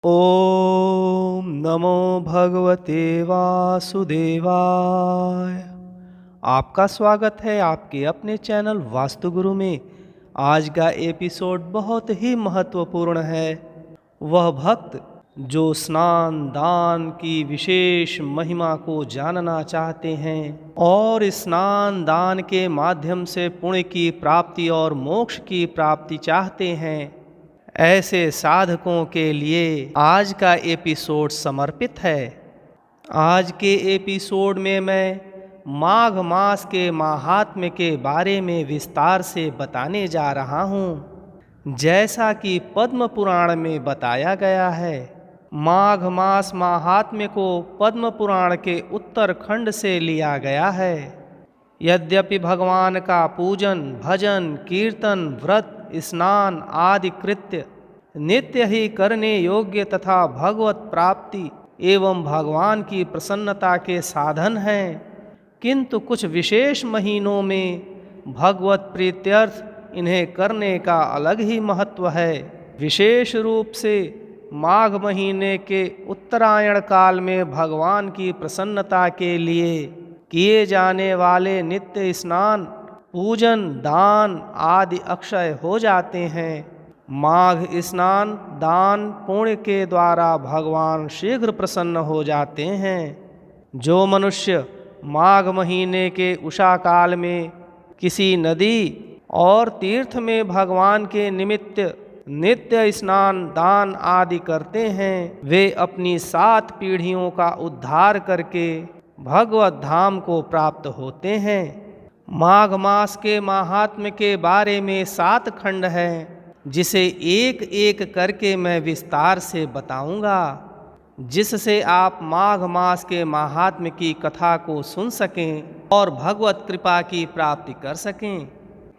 ओम नमो भगवते वासुदेवाय। आपका स्वागत है आपके अपने चैनल वास्तुगुरु में। आज का एपिसोड बहुत ही महत्वपूर्ण है। वह भक्त जो स्नान दान की विशेष महिमा को जानना चाहते हैं और स्नान दान के माध्यम से पुण्य की प्राप्ति और मोक्ष की प्राप्ति चाहते हैं, ऐसे साधकों के लिए आज का एपिसोड समर्पित है। आज के एपिसोड में मैं माघ मास के माहात्म्य के बारे में विस्तार से बताने जा रहा हूँ। जैसा कि पद्म पुराण में बताया गया है, माघ मास माहात्म्य को पद्म पुराण के उत्तरखंड से लिया गया है। यद्यपि भगवान का पूजन भजन कीर्तन व्रत स्नान आदि कृत्य नित्य ही करने योग्य तथा भगवत प्राप्ति एवं भगवान की प्रसन्नता के साधन हैं, किंतु कुछ विशेष महीनों में भगवत प्रीत्यर्थ इन्हें करने का अलग ही महत्व है। विशेष रूप से माघ महीने के उत्तरायण काल में भगवान की प्रसन्नता के लिए किए जाने वाले नित्य स्नान पूजन दान आदि अक्षय हो जाते हैं। माघ स्नान दान पुण्य के द्वारा भगवान शीघ्र प्रसन्न हो जाते हैं। जो मनुष्य माघ महीने के उषा काल में किसी नदी और तीर्थ में भगवान के निमित्त नित्य स्नान दान आदि करते हैं, वे अपनी 7 पीढ़ियों का उद्धार करके भगवत धाम को प्राप्त होते हैं। माघ मास के महात्म्य के बारे में 7 खंड हैं, जिसे एक एक करके मैं विस्तार से बताऊंगा, जिससे आप माघ मास के महात्म्य की कथा को सुन सकें और भगवत कृपा की प्राप्ति कर सकें।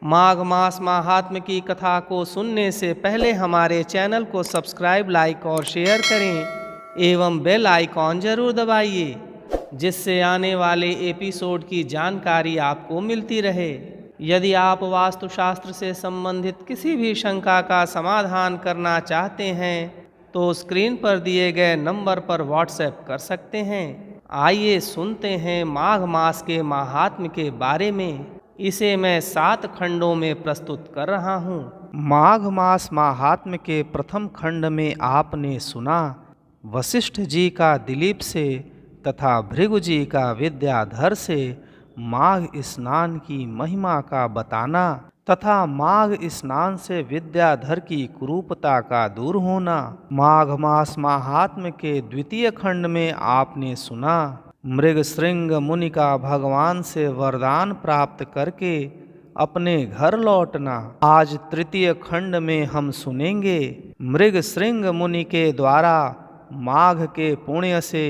माघ मास महात्म्य की कथा को सुनने से पहले हमारे चैनल को सब्सक्राइब लाइक और शेयर करें एवं बेल आइकॉन जरूर दबाइए, जिससे आने वाले एपिसोड की जानकारी आपको मिलती रहे। यदि आप वास्तुशास्त्र से संबंधित किसी भी शंका का समाधान करना चाहते हैं तो स्क्रीन पर दिए गए नंबर पर व्हाट्सएप कर सकते हैं। आइए सुनते हैं माघ मास के महात्म्य के बारे में। इसे मैं 7 खंडों में प्रस्तुत कर रहा हूँ। माघ मास महात्म्य के प्रथम खंड में आपने सुना वशिष्ठ जी का दिलीप से तथा भृगु जी का विद्याधर से माघ स्नान की महिमा का बताना तथा माघ स्नान से विद्याधर की कुरूपता का दूर होना। माघ मास महात्म्य के द्वितीय खंड में आपने सुना मृगशृंग मुनि का भगवान से वरदान प्राप्त करके अपने घर लौटना। आज तृतीय खंड में हम सुनेंगे मृगशृंग मुनि के द्वारा माघ के पुण्य से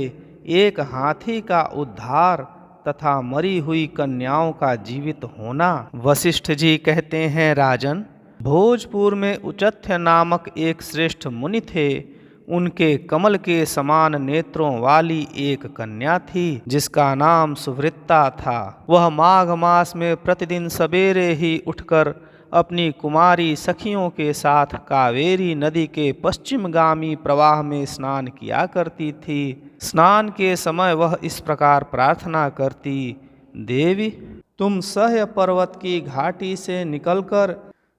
एक हाथी का उद्धार तथा मरी हुई कन्याओं का जीवित होना। वशिष्ठ जी कहते हैं, राजन, भोजपुर में उचथ्य नामक एक श्रेष्ठ मुनि थे। उनके कमल के समान नेत्रों वाली एक कन्या थी, जिसका नाम सुवृत्ता था। वह माघ मास में प्रतिदिन सवेरे ही उठकर अपनी कुमारी सखियों के साथ कावेरी नदी के पश्चिमगामी प्रवाह में स्नान किया करती थी। स्नान के समय वह इस प्रकार प्रार्थना करती, देवी, तुम सह्य पर्वत की घाटी से निकलकर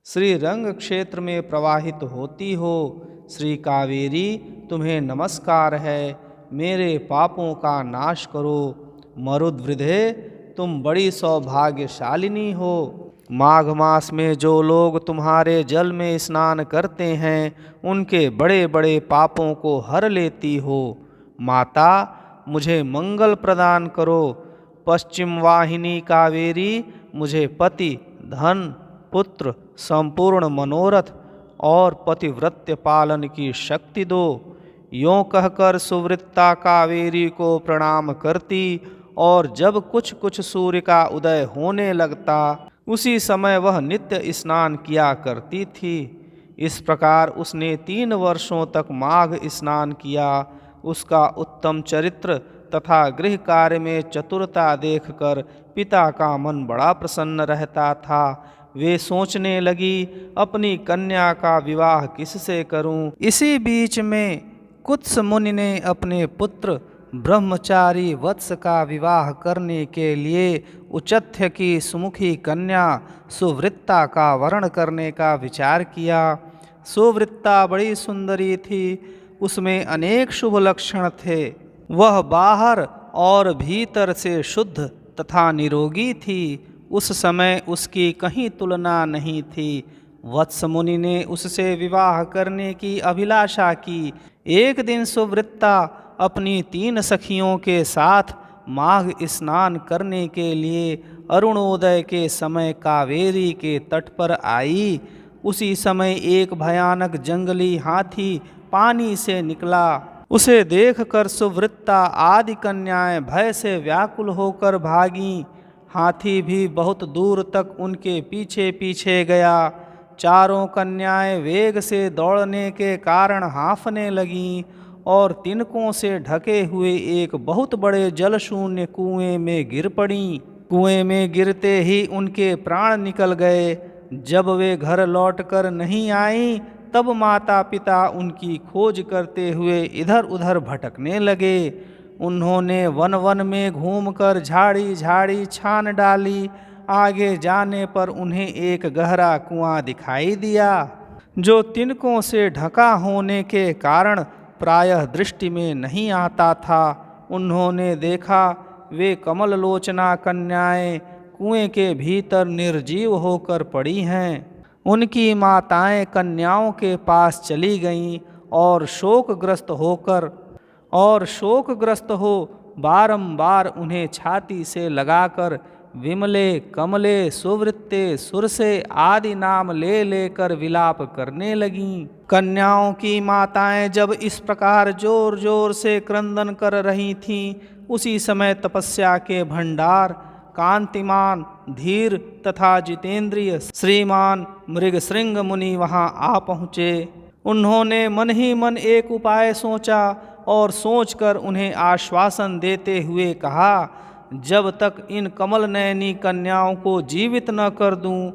श्री रंग क्षेत्र में प्रवाहित होती हो। श्री कावेरी, तुम्हें नमस्कार है, मेरे पापों का नाश करो। मरुद्वृधे, तुम बड़ी सौभाग्यशालिनी हो। माघ मास में जो लोग तुम्हारे जल में स्नान करते हैं, उनके बड़े बड़े पापों को हर लेती हो। माता, मुझे मंगल प्रदान करो। पश्चिम वाहिनी कावेरी, मुझे पति धन पुत्र संपूर्ण मनोरथ और पतिव्रत्य पालन की शक्ति दो। यों कहकर सुवृत्ता कावेरी को प्रणाम करती और जब कुछ कुछ सूर्य का उदय होने लगता, उसी समय वह नित्य स्नान किया करती थी। इस प्रकार उसने 3 वर्षों तक माघ स्नान किया। उसका उत्तम चरित्र तथा गृह कार्य में चतुरता देखकर पिता का मन बड़ा प्रसन्न रहता था। वे सोचने लगी, अपनी कन्या का विवाह किससे करूं। इसी बीच में कुत्स मुनि ने अपने पुत्र ब्रह्मचारी वत्स का विवाह करने के लिए उचथ्य की सुमुखी कन्या सुवृत्ता का वरण करने का विचार किया। सुवृत्ता बड़ी सुंदरी थी, उसमें अनेक शुभ लक्षण थे। वह बाहर और भीतर से शुद्ध तथा निरोगी थी। उस समय उसकी कहीं तुलना नहीं थी। वत्स मुनि ने उससे विवाह करने की अभिलाषा की। एक दिन सुवृत्ता अपनी 3 सखियों के साथ माघ स्नान करने के लिए अरुणोदय के समय कावेरी के तट पर आई। उसी समय एक भयानक जंगली हाथी पानी से निकला। उसे देखकर सुवृत्ता आदि कन्याएं भय से व्याकुल होकर भागीं। हाथी भी बहुत दूर तक उनके पीछे पीछे गया। चारों कन्याएं वेग से दौड़ने के कारण हाँफने लगीं और तिनकों से ढके हुए एक बहुत बड़े जलशून्य कुएं में गिर पड़ीं। कुएं में गिरते ही उनके प्राण निकल गए। जब वे घर लौटकर नहीं आईं, तब माता पिता उनकी खोज करते हुए इधर उधर भटकने लगे। उन्होंने वन वन में घूमकर झाड़ी झाड़ी छान डाली। आगे जाने पर उन्हें एक गहरा कुआं दिखाई दिया, जो तिनकों से ढका होने के कारण प्रायः दृष्टि में नहीं आता था। उन्होंने देखा वे कमल लोचना कन्याएं कुएं के भीतर निर्जीव होकर पड़ी हैं। उनकी माताएं कन्याओं के पास चली गईं और शोकग्रस्त हो बारंबार उन्हें छाती से लगाकर विमले, कमले, सुवृत्ते, सुरसे आदि नाम ले लेकर विलाप करने लगीं। कन्याओं की माताएं जब इस प्रकार जोर जोर से क्रंदन कर रही थीं, उसी समय तपस्या के भंडार कांतिमान, धीर तथा जितेंद्रिय श्रीमान मृगशृंग मुनि वहां आ पहुँचे। उन्होंने मन ही मन एक उपाय सोचा और सोचकर उन्हें आश्वासन देते हुए कहा, जब तक इन कमल नयनी कन्याओं को जीवित न कर दूं,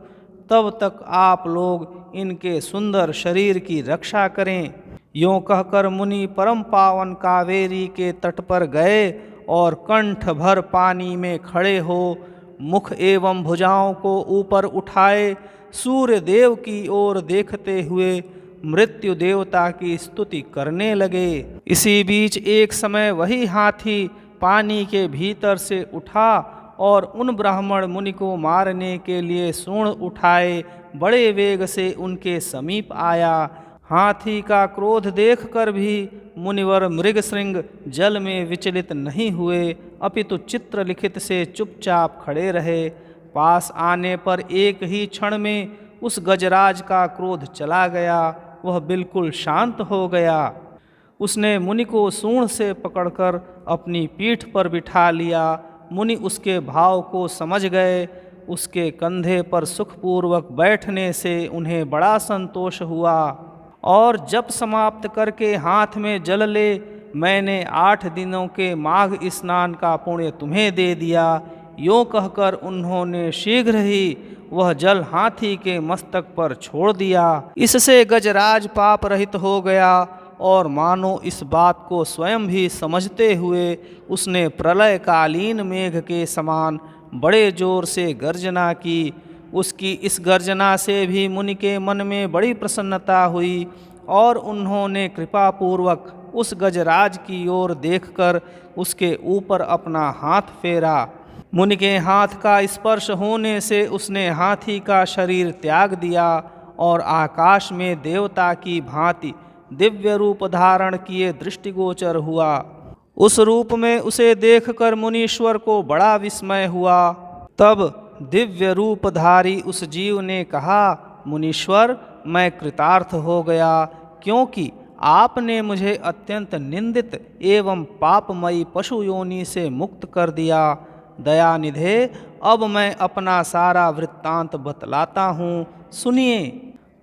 तब तक आप लोग इनके सुंदर शरीर की रक्षा करें। यों कहकर मुनि परम पावन कावेरी के तट पर गए और कंठ भर पानी में खड़े हो मुख एवं भुजाओं को ऊपर उठाए सूर्य देव की ओर देखते हुए मृत्यु देवता की स्तुति करने लगे। इसी बीच एक समय वही हाथी पानी के भीतर से उठा और उन ब्राह्मण मुनि को मारने के लिए सूंड उठाए बड़े वेग से उनके समीप आया। हाथी का क्रोध देखकर भी मुनिवर मृगशृंग जल में विचलित नहीं हुए, अपितु चित्रलिखित से चुपचाप खड़े रहे। पास आने पर एक ही क्षण में उस गजराज का क्रोध चला गया। वह बिल्कुल शांत हो गया। उसने मुनि को सूंड से पकड़कर अपनी पीठ पर बिठा लिया। मुनि उसके भाव को समझ गए। उसके कंधे पर सुखपूर्वक बैठने से उन्हें बड़ा संतोष हुआ और जप समाप्त करके हाथ में जल ले, मैंने 8 दिनों के माघ स्नान का पुण्य तुम्हें दे दिया। यों कहकर उन्होंने शीघ्र ही वह जल हाथी के मस्तक पर छोड़ दिया। इससे गजराज पाप रहित हो गया और मानो इस बात को स्वयं भी समझते हुए उसने प्रलयकालीन मेघ के समान बड़े जोर से गर्जना की। उसकी इस गर्जना से भी मुनि के मन में बड़ी प्रसन्नता हुई और उन्होंने कृपापूर्वक उस गजराज की ओर देखकर उसके ऊपर अपना हाथ फेरा। मुनि के हाथ का स्पर्श होने से उसने हाथी का शरीर त्याग दिया और आकाश में देवता की भांति दिव्य रूप धारण किए दृष्टिगोचर हुआ। उस रूप में उसे देखकर मुनीश्वर को बड़ा विस्मय हुआ। तब दिव्य रूपधारी उस जीव ने कहा, मुनीश्वर, मैं कृतार्थ हो गया, क्योंकि आपने मुझे अत्यंत निंदित एवं पापमयी पशु योनि से मुक्त कर दिया। दयानिधे, अब मैं अपना सारा वृत्तांत बतलाता हूँ, सुनिए।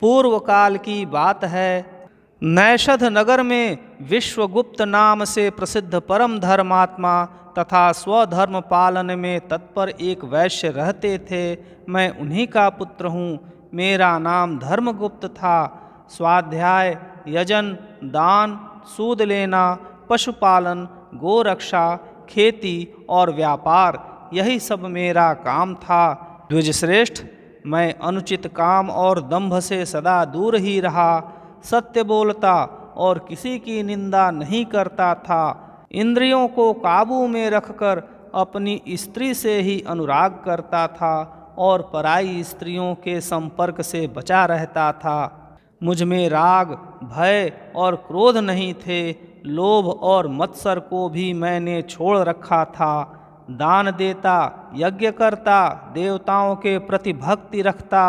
पूर्व काल की बात है। नैषध नगर में विश्वगुप्त नाम से प्रसिद्ध परम धर्मात्मा तथा स्वधर्म पालन में तत्पर एक वैश्य रहते थे। मैं उन्हीं का पुत्र हूँ। मेरा नाम धर्मगुप्त था। स्वाध्याय, यजन, दान सूद लेना, पशुपालन, गोरक्षा, खेती और व्यापार, यही सब मेरा काम था। द्विजश्रेष्ठ, मैं अनुचित काम और दंभ से सदा दूर ही रहा, सत्य बोलता और किसी की निंदा नहीं करता था। इंद्रियों को काबू में रखकर अपनी स्त्री से ही अनुराग करता था और पराई स्त्रियों के संपर्क से बचा रहता था। मुझ में राग, भय और क्रोध नहीं थे। लोभ और मत्सर को भी मैंने छोड़ रखा था। दान देता, यज्ञ करता, देवताओं के प्रति भक्ति रखता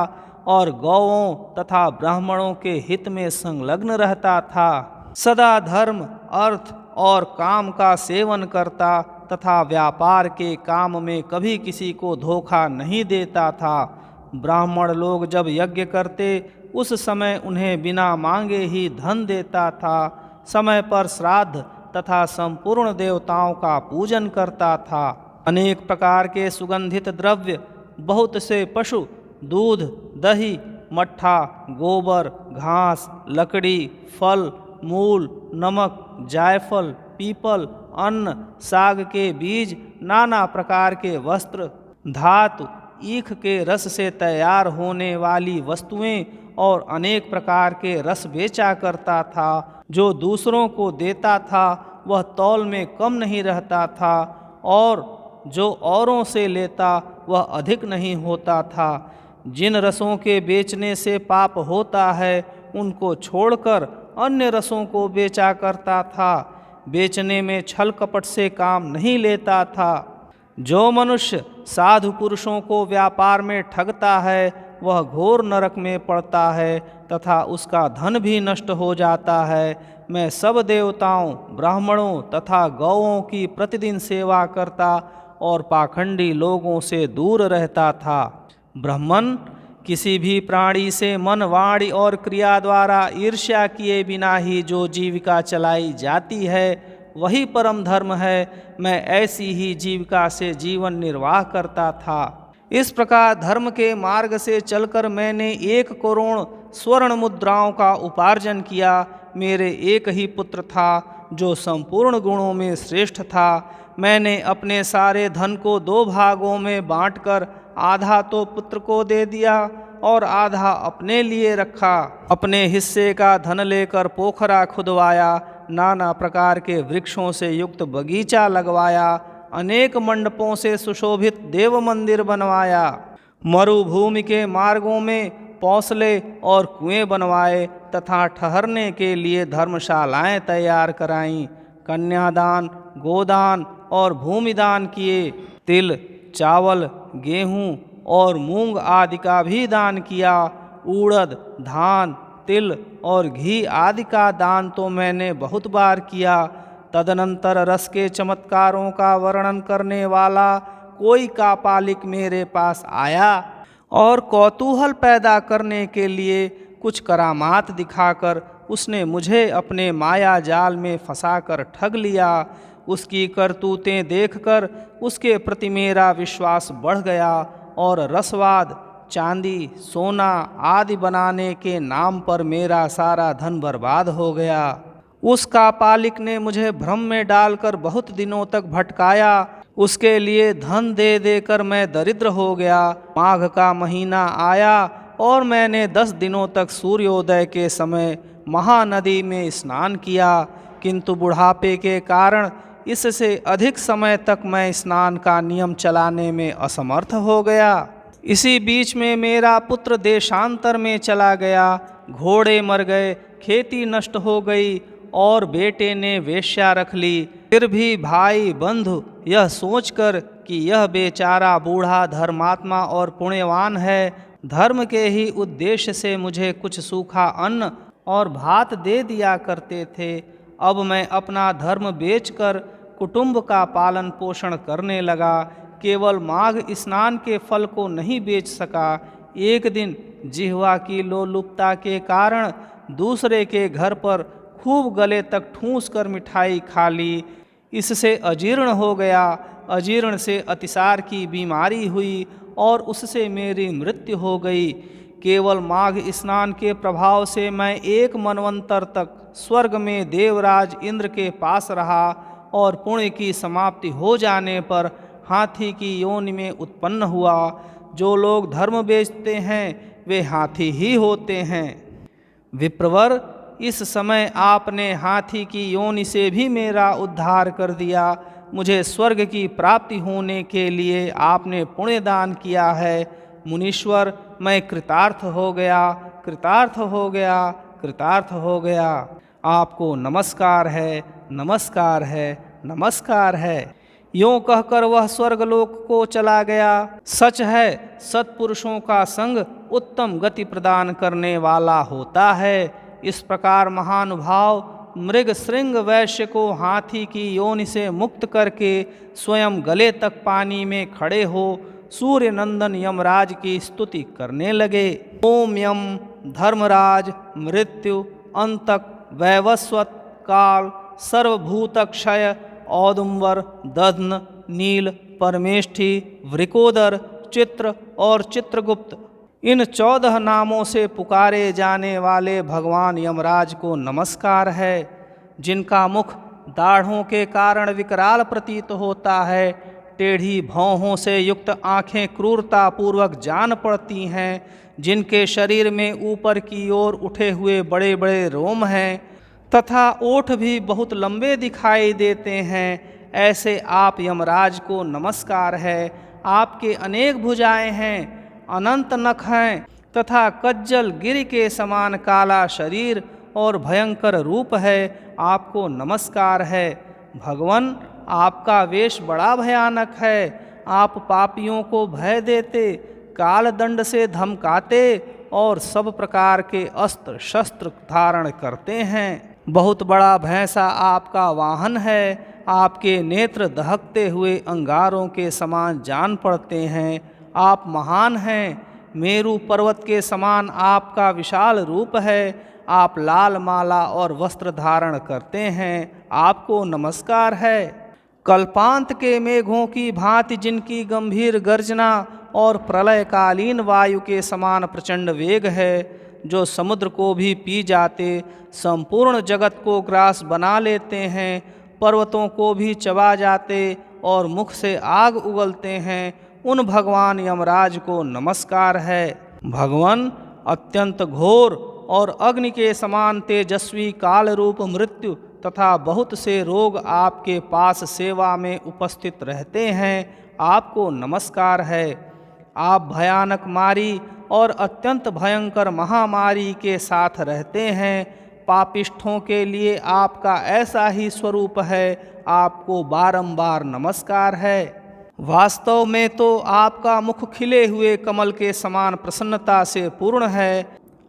और गौओं तथा ब्राह्मणों के हित में संलग्न रहता था। सदा धर्म, अर्थ और काम का सेवन करता तथा व्यापार के काम में कभी किसी को धोखा नहीं देता था। ब्राह्मण लोग जब यज्ञ करते उस समय उन्हें बिना मांगे ही धन देता था। समय पर श्राद्ध तथा संपूर्ण देवताओं का पूजन करता था। अनेक प्रकार के सुगंधित द्रव्य, बहुत से पशु, दूध, दही, मट्ठा, गोबर, घास, लकड़ी, फल, मूल, नमक, जायफल, पीपल, अन्न, साग के बीज, नाना प्रकार के वस्त्र, धातु, ईख के रस से तैयार होने वाली वस्तुएं और अनेक प्रकार के रस बेचा करता था। जो दूसरों को देता था वह तौल में कम नहीं रहता था और जो औरों से लेता वह अधिक नहीं होता था। जिन रसों के बेचने से पाप होता है उनको छोड़कर अन्य रसों को बेचा करता था। बेचने में छल कपट से काम नहीं लेता था। जो मनुष्य साधु पुरुषों को व्यापार में ठगता है वह घोर नरक में पड़ता है तथा उसका धन भी नष्ट हो जाता है। मैं सब देवताओं, ब्राह्मणों तथा गौओं की प्रतिदिन सेवा करता और पाखंडी लोगों से दूर रहता था। ब्राह्मण, किसी भी प्राणी से मन, वाणी और क्रिया द्वारा ईर्ष्या किए बिना ही जो जीविका चलाई जाती है वही परम धर्म है। मैं ऐसी ही जीविका से जीवन निर्वाह करता था। इस प्रकार धर्म के मार्ग से चलकर मैंने 1 करोड़ स्वर्ण मुद्राओं का उपार्जन किया। मेरे एक ही पुत्र था जो संपूर्ण गुणों में श्रेष्ठ था। मैंने अपने सारे धन को 2 भागों में बांटकर आधा तो पुत्र को दे दिया और आधा अपने लिए रखा। अपने हिस्से का धन लेकर पोखरा खुदवाया, नाना प्रकार के वृक्षों से युक्त बगीचा लगवाया, अनेक मंडपों से सुशोभित देव मंदिर बनवाया, मरुभूमि के मार्गों में पौसले और कुएं बनवाए तथा ठहरने के लिए धर्मशालाएं तैयार कराईं। कन्यादान, गोदान और भूमिदान किए। तिल, चावल, गेहूँ और मूंग आदि का भी दान किया। उड़द, धान, तिल और घी आदि का दान तो मैंने बहुत बार किया। तदनंतर रस के चमत्कारों का वर्णन करने वाला कोई कापालिक मेरे पास आया और कौतूहल पैदा करने के लिए कुछ करामात दिखाकर उसने मुझे अपने माया जाल में फंसाकर ठग लिया। उसकी करतूतें देखकर उसके प्रति मेरा विश्वास बढ़ गया और रसवाद, चांदी, सोना आदि बनाने के नाम पर मेरा सारा धन बर्बाद हो गया। उस कापालिक ने मुझे भ्रम में डालकर बहुत दिनों तक भटकाया। उसके लिए धन दे देकर मैं दरिद्र हो गया। माघ का महीना आया और मैंने 10 दिनों तक सूर्योदय के समय महानदी में स्नान किया, किंतु बुढ़ापे के कारण इससे अधिक समय तक मैं स्नान का नियम चलाने में असमर्थ हो गया। इसी बीच में मेरा पुत्र देशांतर में चला गया। घोड़े मर गए, खेती नष्ट हो गई और बेटे ने वेश्या रख ली। फिर भी भाई बंधु यह सोचकर कि यह बेचारा बूढ़ा धर्मात्मा और पुण्यवान है, धर्म के ही उद्देश्य से मुझे कुछ सूखा अन्न और भात दे दिया करते थे। अब मैं अपना धर्म बेचकर कुटुंब का पालन पोषण करने लगा। केवल माघ स्नान के फल को नहीं बेच सका। एक दिन जिह्वा की लोलुपता के कारण दूसरे के घर पर खूब गले तक ठूंस कर मिठाई खा ली। इससे अजीर्ण हो गया। अजीर्ण से अतिसार की बीमारी हुई और उससे मेरी मृत्यु हो गई। केवल माघ स्नान के प्रभाव से मैं 1 मनवंतर तक स्वर्ग में देवराज इंद्र के पास रहा और पुण्य की समाप्ति हो जाने पर हाथी की योनि में उत्पन्न हुआ। जो लोग धर्म बेचते हैं वे हाथी ही होते हैं। विप्रवर, इस समय आपने हाथी की योनि से भी मेरा उद्धार कर दिया। मुझे स्वर्ग की प्राप्ति होने के लिए आपने पुण्य दान किया है। मुनीश्वर, मैं कृतार्थ हो गया, कृतार्थ हो गया, कृतार्थ हो गया। आपको नमस्कार है, नमस्कार है, नमस्कार है। यों कहकर वह स्वर्गलोक को चला गया। सच है, सत्पुरुषों का संग उत्तम गति प्रदान करने वाला होता है। इस प्रकार महानुभाव मृग श्रृंग वैश्य को हाथी की योनि से मुक्त करके स्वयं गले तक पानी में खड़े हो सूर्य नंदन यमराज की स्तुति करने लगे। ओम यम धर्मराज मृत्यु अंतक वैवस्वत काल सर्वभूतक्षय औदुंबर दध्न नील परमेष्ठी वृकोदर चित्र और चित्रगुप्त, इन 14 नामों से पुकारे जाने वाले भगवान यमराज को नमस्कार है। जिनका मुख दाढ़ों के कारण विकराल प्रतीत होता है, टेढ़ी भौहों से युक्त आँखें क्रूरता पूर्वक जान पड़ती हैं, जिनके शरीर में ऊपर की ओर उठे हुए बड़े बड़े रोम हैं तथा ओठ भी बहुत लंबे दिखाई देते हैं, ऐसे आप यमराज को नमस्कार है। आपके अनेक भुजाएं हैं, अनंत नख हैं तथा कज्जल गिरि के समान काला शरीर और भयंकर रूप है। आपको नमस्कार है। भगवन, आपका वेश बड़ा भयानक है। आप पापियों को भय देते, काल दंड से धमकाते और सब प्रकार के अस्त्र शस्त्र धारण करते हैं। बहुत बड़ा भैंसा आपका वाहन है। आपके नेत्र दहकते हुए अंगारों के समान जान पड़ते हैं। आप महान हैं। मेरु पर्वत के समान आपका विशाल रूप है। आप लाल माला और वस्त्र धारण करते हैं। आपको नमस्कार है। कल्पांत के मेघों की भांति जिनकी गंभीर गर्जना और प्रलयकालीन वायु के समान प्रचंड वेग है, जो समुद्र को भी पी जाते, संपूर्ण जगत को ग्रास बना लेते हैं, पर्वतों को भी चबा जाते और मुख से आग उगलते हैं, उन भगवान यमराज को नमस्कार है। भगवान, अत्यंत घोर और अग्नि के समान तेजस्वी काल रूप मृत्यु तथा बहुत से रोग आपके पास सेवा में उपस्थित रहते हैं। आपको नमस्कार है। आप भयानक मारी और अत्यंत भयंकर महामारी के साथ रहते हैं। पापिष्ठों के लिए आपका ऐसा ही स्वरूप है। आपको बारंबार नमस्कार है। वास्तव में तो आपका मुख खिले हुए कमल के समान प्रसन्नता से पूर्ण है।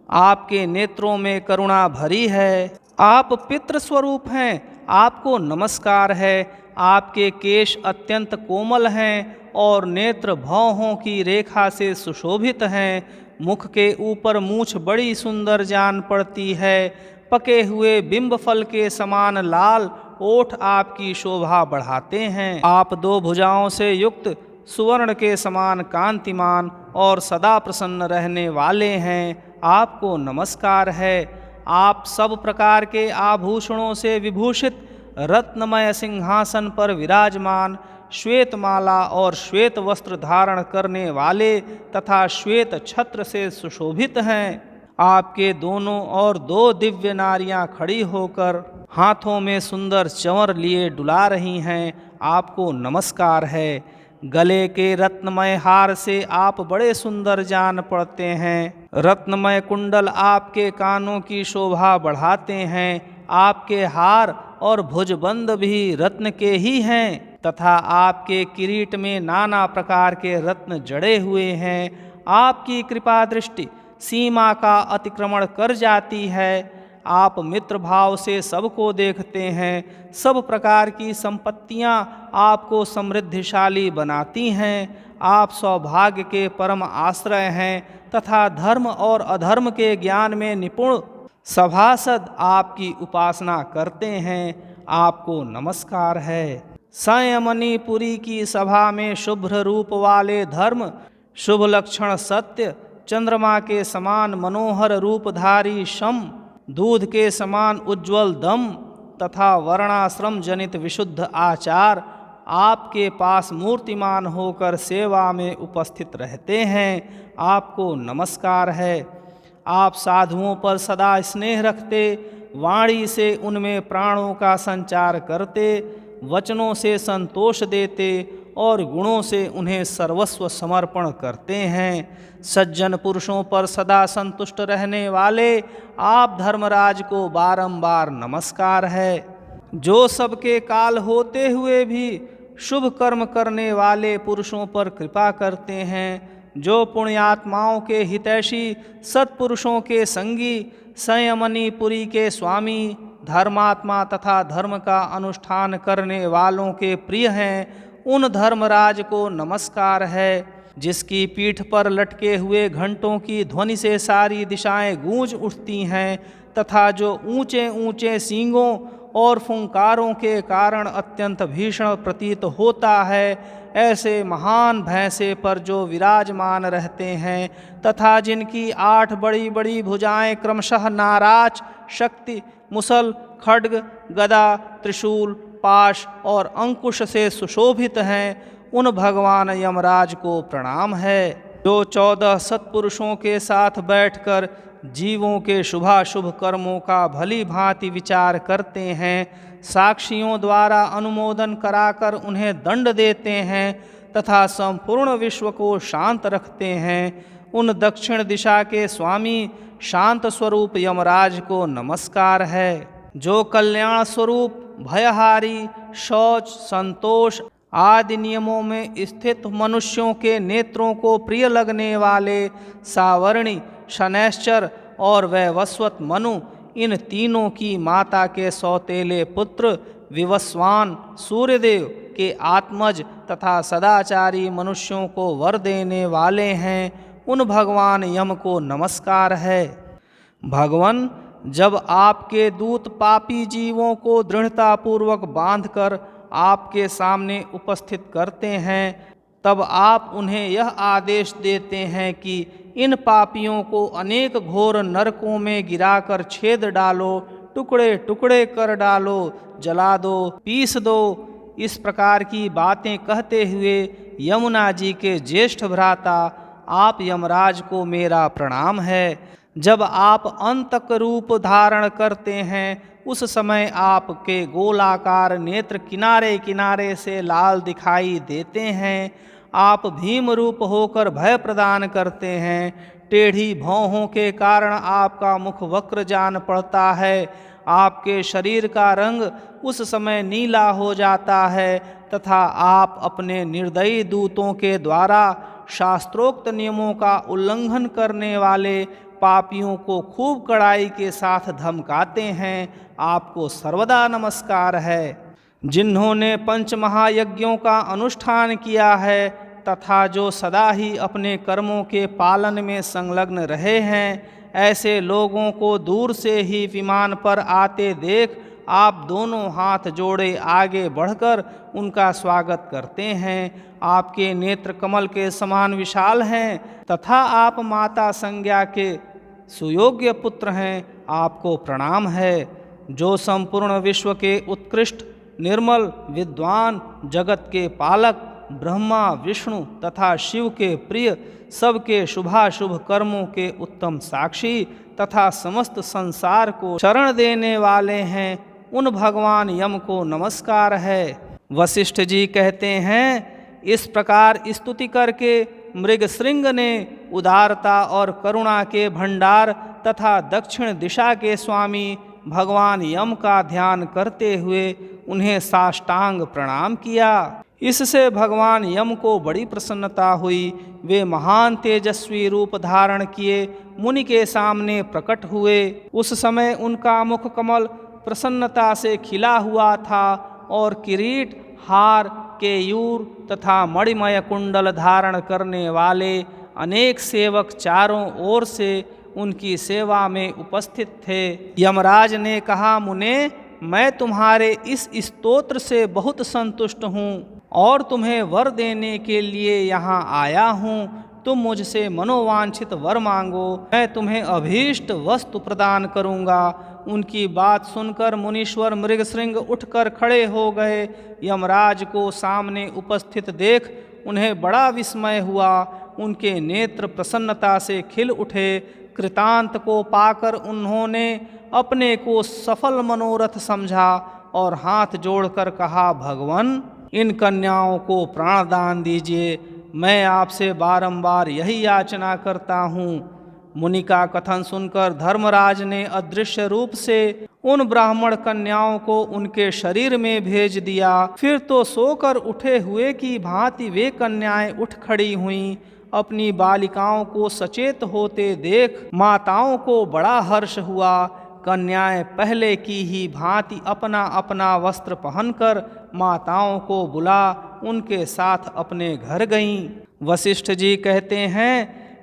आपके नेत्रों में करुणा भरी है। आप पितृ स्वरूप हैं। आपको नमस्कार है। आपके केश अत्यंत कोमल हैं और नेत्र भौहों की रेखा से सुशोभित हैं। मुख के ऊपर मूछ बड़ी सुंदर जान पड़ती है। पके हुए बिंब फल के समान लाल ओठ आपकी शोभा बढ़ाते हैं। आप 2 भुजाओं से युक्त सुवर्ण के समान कांतिमान और सदा प्रसन्न रहने वाले हैं। आपको नमस्कार है। आप सब प्रकार के आभूषणों से विभूषित रत्नमय सिंहासन पर विराजमान, श्वेत माला और श्वेत वस्त्र धारण करने वाले तथा श्वेत छत्र से सुशोभित हैं। आपके दोनों ओर 2 दिव्य नारियां खड़ी होकर हाथों में सुंदर चंवर लिए डुला रही हैं। आपको नमस्कार है। गले के रत्नमय हार से आप बड़े सुंदर जान पड़ते हैं। रत्नमय कुंडल आपके कानों की शोभा बढ़ाते हैं। आपके हार और भुजबंद भी रत्न के ही हैं तथा आपके किरीट में नाना प्रकार के रत्न जड़े हुए हैं। आपकी कृपा दृष्टि सीमा का अतिक्रमण कर जाती है। आप मित्र भाव से सबको देखते हैं। सब प्रकार की संपत्तियां आपको समृद्धिशाली बनाती हैं। आप सौभाग्य के परम आश्रय हैं तथा धर्म और अधर्म के ज्ञान में निपुण सभासद आपकी उपासना करते हैं। आपको नमस्कार है। संयमनीपुरी की सभा में शुभ्र रूप वाले धर्म, शुभ लक्षण सत्य चंद्रमा के समान मनोहर रूपधारी शम, दूध के समान उज्ज्वल दम तथा वर्णाश्रम जनित विशुद्ध आचार आपके पास मूर्तिमान होकर सेवा में उपस्थित रहते हैं। आपको नमस्कार है। आप साधुओं पर सदा स्नेह रखते, वाणी से उनमें प्राणों का संचार करते, वचनों से संतोष देते और गुणों से उन्हें सर्वस्व समर्पण करते हैं। सज्जन पुरुषों पर सदा संतुष्ट रहने वाले आप धर्मराज को बारंबार नमस्कार है। जो सबके काल होते हुए भी शुभ कर्म करने वाले पुरुषों पर कृपा करते हैं, जो पुण्यात्माओं के हितैषी, सत्पुरुषों के संगी, संयमनी पुरी के स्वामी, धर्मात्मा तथा धर्म का अनुष्ठान करने वालों के प्रिय हैं, उन धर्मराज को नमस्कार है। जिसकी पीठ पर लटके हुए घंटों की ध्वनि से सारी दिशाएं गूंज उठती हैं तथा जो ऊंचे ऊंचे सींगों और फुंकारों के कारण अत्यंत भीषण प्रतीत होता है, ऐसे महान भैंसे पर जो विराजमान रहते हैं तथा जिनकी 8 बड़ी बड़ी भुजाएं क्रमशः नाराज, शक्ति, मुसल, खड्ग, गदा, त्रिशूल, पाश और अंकुश से सुशोभित हैं, उन भगवान यमराज को प्रणाम है। जो 14 सत्पुरुषों के साथ बैठकर जीवों के शुभाशुभ कर्मों का भली भांति विचार करते हैं, साक्षियों द्वारा अनुमोदन कराकर उन्हें दंड देते हैं तथा संपूर्ण विश्व को शांत रखते हैं, उन दक्षिण दिशा के स्वामी शांत स्वरूप यमराज को नमस्कार है। जो कल्याण स्वरूप, भयहारी, शौच, संतोष आदि नियमों में स्थित मनुष्यों के नेत्रों को प्रिय लगने वाले सावर्णी, शनैश्चर और वैवस्वत मनु, इन तीनों की माता के सौतेले पुत्र विवस्वान सूर्यदेव के आत्मज तथा सदाचारी मनुष्यों को वर देने वाले हैं, उन भगवान यम को नमस्कार है। भगवान, जब आपके दूत पापी जीवों को दृढ़तापूर्वक बांधकर आपके सामने उपस्थित करते हैं, तब आप उन्हें यह आदेश देते हैं कि इन पापियों को अनेक घोर नरकों में गिराकर छेद डालो, टुकड़े टुकड़े कर डालो, जला दो, पीस दो। इस प्रकार की बातें कहते हुए यमुना जी के ज्येष्ठ भ्राता आप यमराज को मेरा प्रणाम है। जब आप अंतक रूप धारण करते हैं, उस समय आपके गोलाकार नेत्र किनारे किनारे से लाल दिखाई देते हैं। आप भीम रूप होकर भय प्रदान करते हैं। टेढ़ी भौहों के कारण आपका मुख वक्र जान पड़ता है। आपके शरीर का रंग उस समय नीला हो जाता है तथा आप अपने निर्दयी दूतों के द्वारा शास्त्रोक्त नियमों का उल्लंघन करने वाले पापियों को खूब कड़ाई के साथ धमकाते हैं। आपको सर्वदा नमस्कार है। जिन्होंने पंच महायज्ञों का अनुष्ठान किया है तथा जो सदा ही अपने कर्मों के पालन में संलग्न रहे हैं, ऐसे लोगों को दूर से ही विमान पर आते देख आप दोनों हाथ जोड़े आगे बढ़कर उनका स्वागत करते हैं। आपके नेत्र कमल के समान विशाल हैं तथा आप माता संज्ञा के सुयोग्य पुत्र हैं। आपको प्रणाम है। जो संपूर्ण विश्व के उत्कृष्ट, निर्मल, विद्वान, जगत के पालक, ब्रह्मा, विष्णु तथा शिव के प्रिय, सबके शुभाशुभ कर्मों के उत्तम साक्षी तथा समस्त संसार को शरण देने वाले हैं, उन भगवान यम को नमस्कार है। वशिष्ठ जी कहते हैं, इस प्रकार स्तुति करके मृगशृंग ने उदारता और करुणा के भंडार तथा दक्षिण दिशा के स्वामी भगवान यम का ध्यान करते हुए उन्हें साष्टांग प्रणाम किया। इससे भगवान यम को बड़ी प्रसन्नता हुई। वे महान तेजस्वी रूप धारण किए मुनि के सामने प्रकट हुए। उस समय उनका मुख कमल प्रसन्नता से खिला हुआ था और किरीट, हार, केयूर तथा मणिमय कुंडल धारण करने वाले अनेक सेवक चारों ओर से उनकी सेवा में उपस्थित थे। यमराज ने कहा, मुने, मैं तुम्हारे इस स्तोत्र से बहुत संतुष्ट हूँ और तुम्हें वर देने के लिए यहाँ आया हूँ। तुम मुझसे मनोवांछित वर मांगो, मैं तुम्हें अभीष्ट वस्तु प्रदान करूंगा। उनकी बात सुनकर मुनीश्वर मृगशृंग उठकर खड़े हो गए। यमराज को सामने उपस्थित देख उन्हें बड़ा विस्मय हुआ। उनके नेत्र प्रसन्नता से खिल उठे। कृतांत को पाकर उन्होंने अपने को सफल मनोरथ समझा और हाथ जोड़कर कहा, भगवान, इन कन्याओं को प्राणदान दीजिए, मैं आपसे बारंबार यही याचना करता हूँ। मुनि का कथन सुनकर धर्मराज ने अदृश्य रूप से उन ब्राह्मण कन्याओं को उनके शरीर में भेज दिया। फिर तो सोकर उठे हुए की भांति वे कन्याएं उठ खड़ी हुईं। अपनी बालिकाओं को सचेत होते देख माताओं को बड़ा हर्ष हुआ। कन्याएं पहले की ही भांति अपना अपना वस्त्र पहनकर माताओं को बुला उनके साथ अपने घर गईं। वशिष्ठ जी कहते हैं,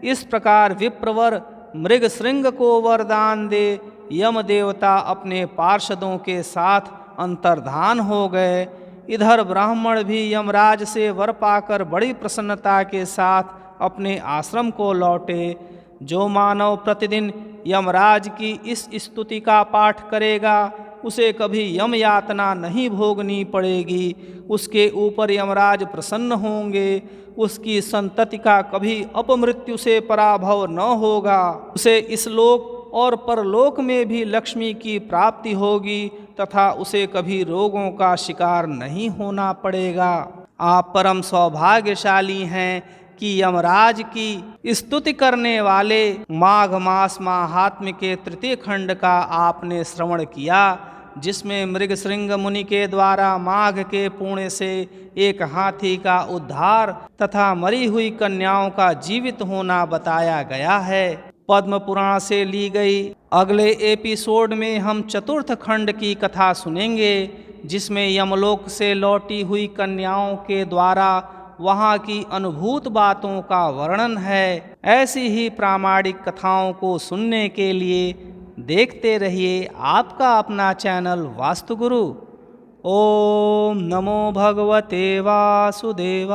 इस प्रकार विप्रवर मृगशृंग को वरदान दे यम देवता अपने पार्षदों के साथ अंतर्धान हो गए। इधर ब्राह्मण भी यमराज से वर पाकर बड़ी प्रसन्नता के साथ अपने आश्रम को लौटे। जो मानव प्रतिदिन यमराज की इस स्तुति का पाठ करेगा उसे कभी यम यातना नहीं भोगनी पड़ेगी। उसके ऊपर यमराज प्रसन्न होंगे। उसकी संतति का कभी अपमृत्यु से पराभव न होगा। उसे इस लोक और परलोक में भी लक्ष्मी की प्राप्ति होगी तथा उसे कभी रोगों का शिकार नहीं होना पड़ेगा। आप परम सौभाग्यशाली हैं कि यमराज की स्तुति करने वाले माघ मास महात्म्य के तृतीय खंड का आपने श्रवण किया, जिसमें मृगशृंग मुनि के द्वारा माघ के पुण्य से एक हाथी का उद्धार तथा मरी हुई कन्याओं का जीवित होना बताया गया है। पद्म पुराण से ली गई अगले एपिसोड में हम चतुर्थ खंड की कथा सुनेंगे, जिसमें यमलोक से लौटी हुई कन्याओं के द्वारा वहाँ की अनुभूत बातों का वर्णन है। ऐसी ही प्रामाणिक कथाओं को सुनने के लिए देखते रहिए आपका अपना चैनल वास्तुगुरु। ओम नमो भगवते वासुदेवाय।